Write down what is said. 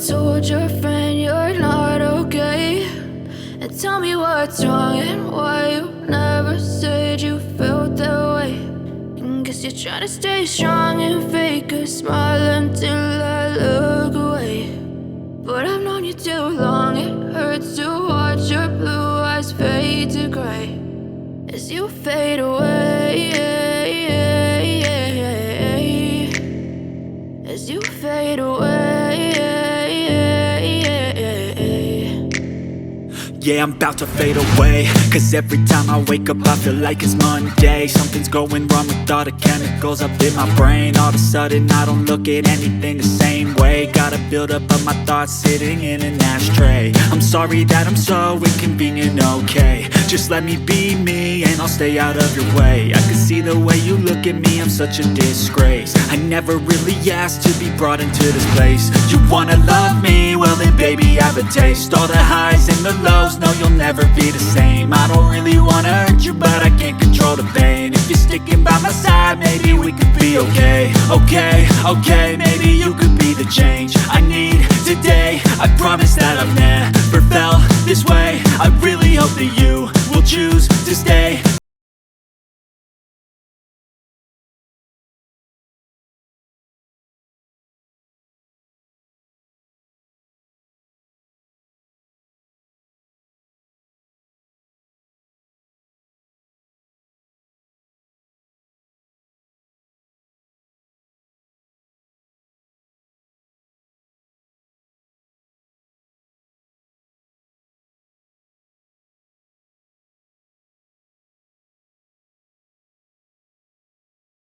told your friend you're not okay? And tell me what's wrong and why you never said you felt that way. And guess you're trying to stay strong and fake a smile until I look away. But I've known you too long, it hurts to watch your blue eyes fade to gray as you fade away, as you fade away. Yeah, I'm about to fade away, cause every time I wake up I feel like it's Monday. Something's going wrong with all the chemicals up in my brain. All of a sudden I don't look at anything the same way. Gotta build up of my thoughts sitting in an ashtray. I'm sorry that I'm so inconvenient, okay? Just let me be me and I'll stay out of your way. I can see the way you look at me, I'm such a disgrace. I never really asked to be brought into this place. You wanna love me? Well then baby I have a taste. All the highs and the lows, no you'll never be the same. I don't really wanna hurt you but I can't control the pain. If you're sticking by my side maybe we could be okay. Okay, maybe you could be the change I need today. I promise that I've never felt this way. I really hope that you will choose to stay.